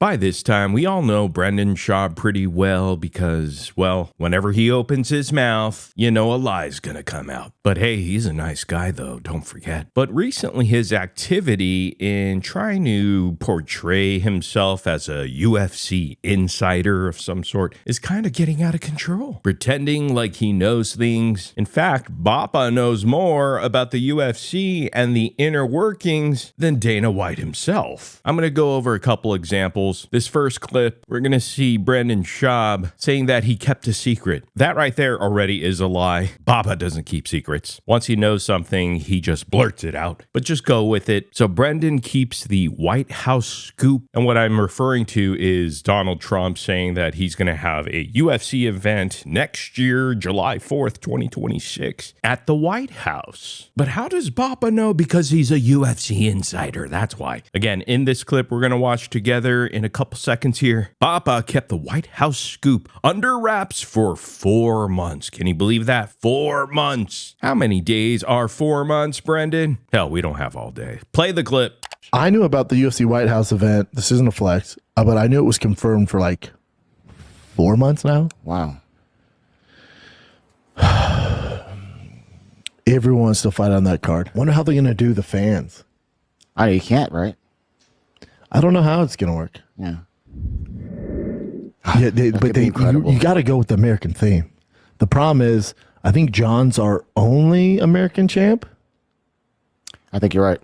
By this time, we all know Brendan Schaub pretty well because, well, whenever he opens his mouth, you know a lie's gonna come out. But hey, he's a nice guy though, don't forget. But recently his activity in trying to portray himself as a UFC insider of some sort is kind of getting out of control. Pretending like he knows things. In fact, Bappa knows more about the UFC and the inner workings than Dana White himself. I'm gonna go over a couple examples. This first clip, we're going to see Brendan Schaub saying that he kept a secret. That right there already is a lie. Bappa doesn't keep secrets. Once he knows something, he just blurts it out. But just go with it. So Brendan keeps the White House scoop. And what I'm referring to is Donald Trump saying that he's going to have a UFC event next year, July 4th, 2026, at the White House. But how does Bappa know? Because he's a UFC insider. That's why. Again, in this clip we're going to watch together in a couple seconds here, Bappa kept the White House scoop under wraps for 4 months. Can you believe that? 4 months. How many days are 4 months, Brendan? Hell, we don't have all day. Play the clip. I knew about the UFC White House event. This isn't a flex, but I knew it was confirmed for like 4 months now. Wow. Everyone wants to fight on that card. Wonder how they're going to do the fans. Oh, you can't, right? I don't know how it's going to work. Yeah. Yeah, you got to go with the American theme. The problem is, I think John's our only American champ. I think you're right.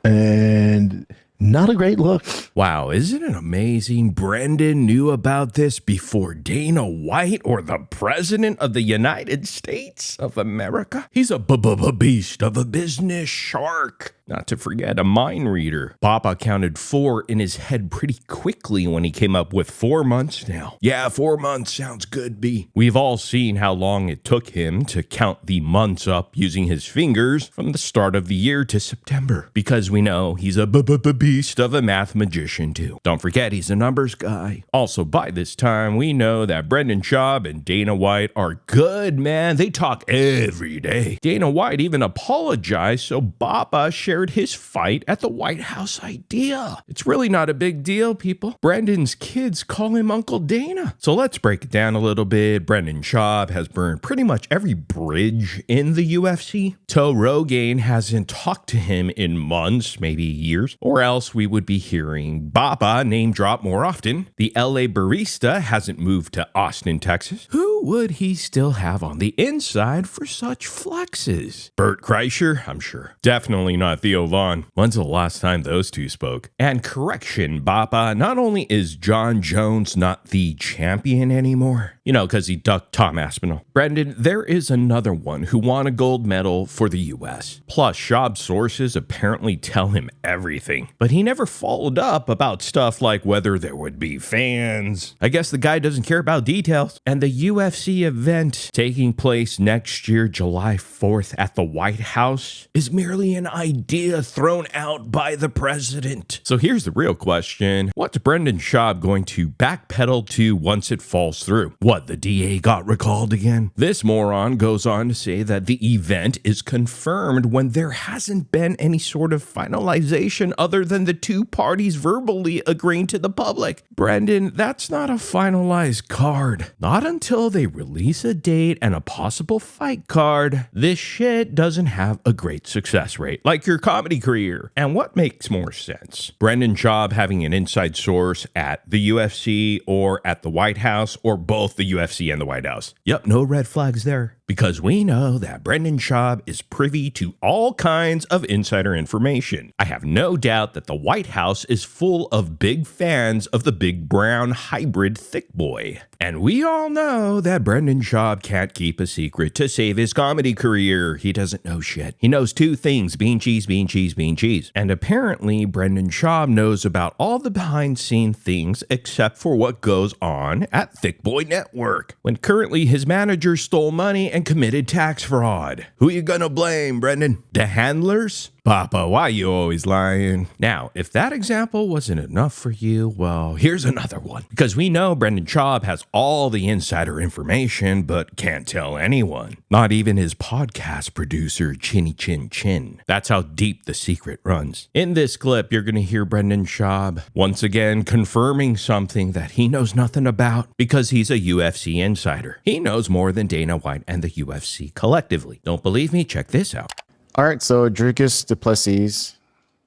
And not a great look. Wow, isn't it amazing? Brendan knew about this before Dana White or the President of the United States of America. He's a beast of a business shark. Not to forget, a mind reader. Bappa counted 4 in his head pretty quickly when he came up with 4 months now. Yeah, 4 months sounds good, B. We've all seen how long it took him to count the months up using his fingers from the start of the year to September. Because we know he's a beast of a math magician too. Don't forget, he's a numbers guy. Also, by this time, we know that Brendan Schaub and Dana White are good, man. They talk every day. Dana White even apologized, so Bappa shared his fight at the White House idea. It's really not a big deal, people. Brendan's kids call him Uncle Dana. So let's break it down a little bit. Brendan Schaub has burned pretty much every bridge in the UFC. Joe Rogan hasn't talked to him in months, maybe years, or else we would be hearing Bappa name drop more often. The LA barista hasn't moved to Austin, Texas. Who would he still have on the inside for such flexes? Bert Kreischer? I'm sure. Definitely not Theo Vaughn. When's the last time those two spoke? And correction, Bappa, not only is John Jones not the champion anymore, you know, because he ducked Tom Aspinall. Brendan, there is another one who won a gold medal for the US. Plus, Schaub's sources apparently tell him everything. But he never followed up about stuff like whether there would be fans. I guess the guy doesn't care about details. And the UFC event taking place next year, July 4th at the White House is merely an idea thrown out by the president. So here's the real question. What's Brendan Schaub going to backpedal to once it falls through? What, the DA got recalled again? This moron goes on to say that the event is confirmed when there hasn't been any sort of finalization other than the two parties verbally agreeing to the public. Brendan, that's not a finalized card. Not until they release a date and a possible fight card. This shit doesn't have a great success rate, like your comedy career. And what makes more sense? Brendan Schaub having an inside source at the UFC or at the White House, or both the UFC and the White House? Yep, no red flags there. Because we know that Brendan Schaub is privy to all kinds of insider information. I have no doubt that the White House is full of big fans of the big brown hybrid thick boy. And we all know that Brendan Schaub can't keep a secret to save his comedy career. He doesn't know shit. He knows 2 things: bean cheese, bean cheese, bean cheese. And apparently Brendan Schaub knows about all the behind scene things except for what goes on at Thick Boy Network, when currently his manager stole money and committed tax fraud. Who you gonna blame, Brendan? The handlers? Papa, why you always lying? Now, if that example wasn't enough for you, well, here's another one. Because we know Brendan Schaub has all the insider information, but can't tell anyone. Not even his podcast producer, Chinny Chin Chin. That's how deep the secret runs. In this clip, you're going to hear Brendan Schaub once again confirming something that he knows nothing about because he's a UFC insider. He knows more than Dana White and the UFC collectively. Don't believe me? Check this out. All right, so Dricus Duplessis,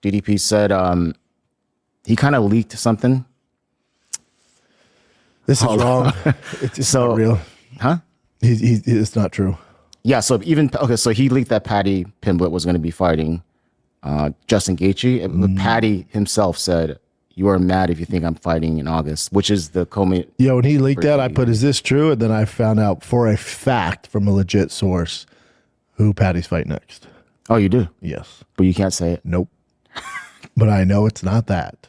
DDP said he kind of leaked something. This is wrong. It's not real. Huh? It's not true. Yeah, so so he leaked that Paddy Pimblett was going to be fighting Justin Gaethje. But Paddy himself said, "You are mad if you think I'm fighting in August," which is the co-main. Yeah, when he leaked that, I put, "Is this true?" And then I found out for a fact from a legit source who Paddy's fight next. Oh, you do? Yes. But you can't say it. Nope. But I know it's not that.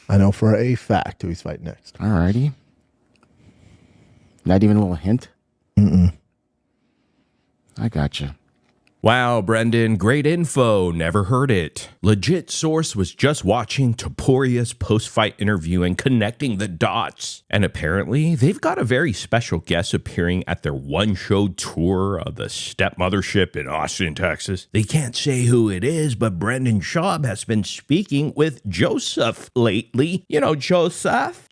I know for a fact who he's fighting next. All righty. Not even a little hint? I gotcha. Wow, Brendan, great info. Never heard it. Legit source was just watching Toporia's post-fight interview and connecting the dots. And apparently, they've got a very special guest appearing at their one-show tour of the Step Mothership in Austin, Texas. They can't say who it is, but Brendan Schaub has been speaking with Joseph lately. You know Joseph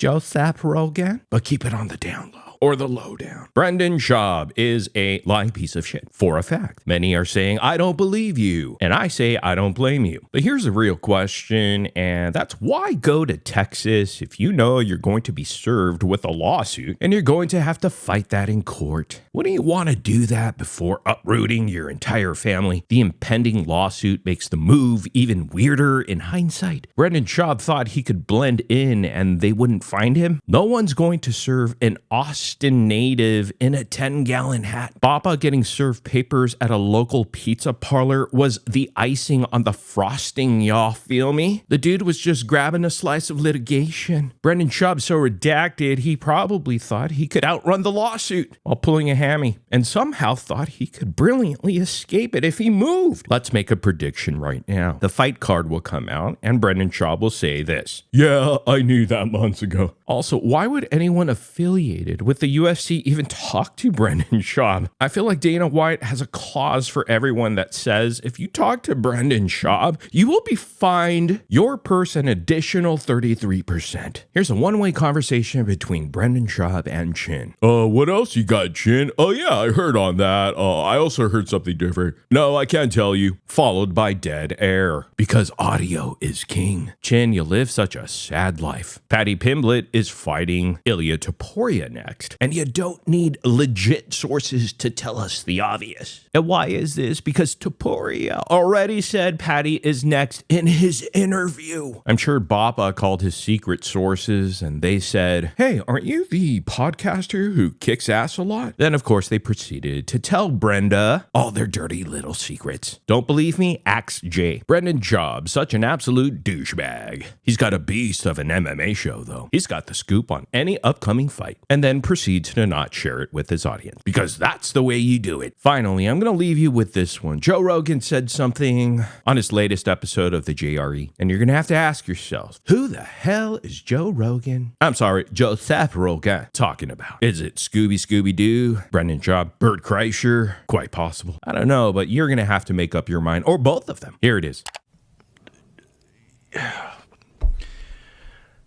Rogan? But keep it on the down low. Or the lowdown. Brendan Schaub is a lying piece of shit, for a fact. Many are saying, I don't believe you. And I say, I don't blame you. But here's a real question, and that's why go to Texas if you know you're going to be served with a lawsuit and you're going to have to fight that in court? Wouldn't you want to do that before uprooting your entire family? The impending lawsuit makes the move even weirder in hindsight. Brendan Schaub thought he could blend in and they wouldn't find him. No one's going to serve an Austin native in a 10-gallon hat. Papa getting served papers at a local pizza parlor was the icing on the frosting, y'all feel me? The dude was just grabbing a slice of litigation. Brendan Schaub so redacted, he probably thought he could outrun the lawsuit while pulling a hammy, and somehow thought he could brilliantly escape it if he moved. Let's make a prediction right now. The fight card will come out, and Brendan Schaub will say this. Yeah, I knew that months ago. Also, why would anyone affiliated with the UFC even talk to Brendan Schaub? I feel like Dana White has a clause for everyone that says if you talk to Brendan Schaub, you will be fined your purse an additional 33%. Here's a one-way conversation between Brendan Schaub and Chin. What else you got, Chin? Oh yeah, I heard on that. I also heard something different. No, I can't tell you. Followed by dead air. Because audio is king. Chin, you live such a sad life. Paddy Pimblett is fighting Ilia Topuria next. And you don't need legit sources to tell us the obvious. And why is this? Because Topuria already said Paddy is next in his interview. I'm sure Bappa called his secret sources and they said, hey, aren't you the podcaster who kicks ass a lot? Then, of course, they proceeded to tell Brenda all their dirty little secrets. Don't believe me? Ask Jay. Brendan Schaub, such an absolute douchebag. He's got a beast of an MMA show, though. He's got the scoop on any upcoming fight and then proceeds to not share it with his audience because that's the way you do it. Finally, I'm going to leave you with this one. Joe Rogan said something on his latest episode of the JRE, and you're going to have to ask yourselves, who the hell is Joe Rogan? I'm sorry, Joseph Rogan talking about? Is it Scooby-Doo, Brendan Schaub, Bert Kreischer? Quite possible. I don't know, but you're going to have to make up your mind, or both of them. Here it is.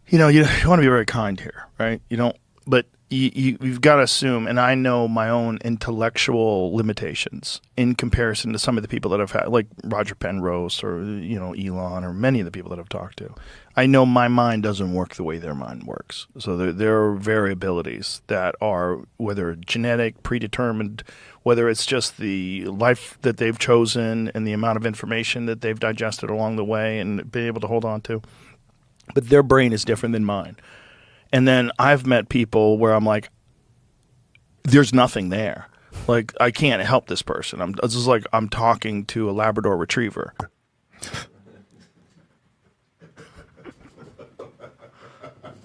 You know, you want to be very kind here, right? You don't, but you've got to assume, and I know my own intellectual limitations in comparison to some of the people that I've had, like Roger Penrose or, you know, Elon or many of the people that I've talked to. I know my mind doesn't work the way their mind works. So there are variabilities that are, whether genetic, predetermined, whether it's just the life that they've chosen and the amount of information that they've digested along the way and been able to hold on to. But their brain is different than mine. And then I've met people where I'm like, there's nothing there. Like, I can't help this person. It's just like I'm talking to a Labrador Retriever.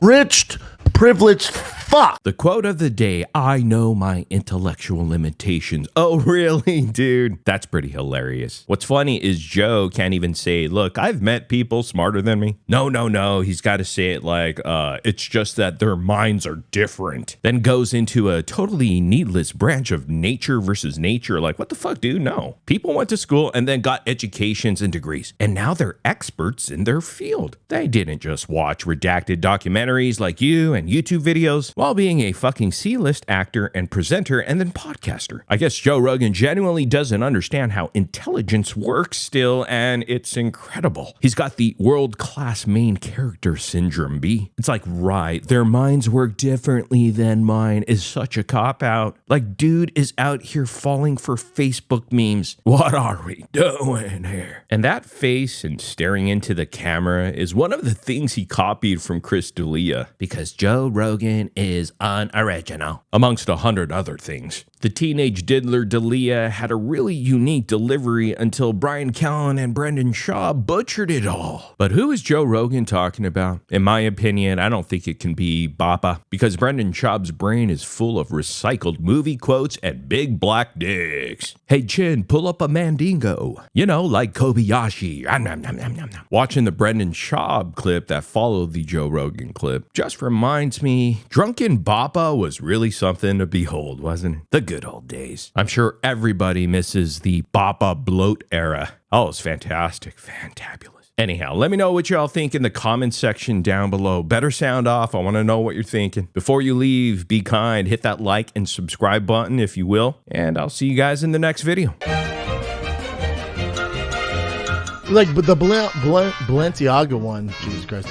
Rich, privileged fuck? The quote of the day, I know my intellectual limitations. Oh, really, dude? That's pretty hilarious. What's funny is Joe can't even say, look, I've met people smarter than me. No. He's got to say it like, it's just that their minds are different. Then goes into a totally needless branch of nature versus nature. Like, what the fuck, dude? No. People went to school and then got educations and degrees, and now they're experts in their field. They didn't just watch redacted documentaries like you and YouTube videos while being a fucking C-list actor and presenter and then podcaster. I guess Joe Rogan genuinely doesn't understand how intelligence works still, and it's incredible. He's got the world-class main character syndrome, B. It's like, right, their minds work differently than mine is such a cop-out. Like, dude is out here falling for Facebook memes. What are we doing here? And that face and staring into the camera is one of the things he copied from Chris D'Elia, because Joe Rogan is unoriginal, amongst 100 other things. The teenage diddler D'Elia had a really unique delivery until Brian Callen and Brendan Schaub butchered it all. But who is Joe Rogan talking about? In my opinion, I don't think it can be Bappa, because Brendan Schaub's brain is full of recycled movie quotes and big black dicks. Hey Chin, pull up a Mandingo. You know, like Kobayashi. Watching the Brendan Schaub clip that followed the Joe Rogan clip just reminds me, drunken Bappa was really something to behold, wasn't it? The good old days. I'm sure everybody misses the Bappa bloat era. Oh, it was fantastic. Fantabulous. Anyhow, let me know what y'all think in the comments section down below. Better sound off. I want to know what you're thinking. Before you leave, be kind. Hit that like and subscribe button if you will. And I'll see you guys in the next video. Like, but the Balenciaga one, Jesus Christ.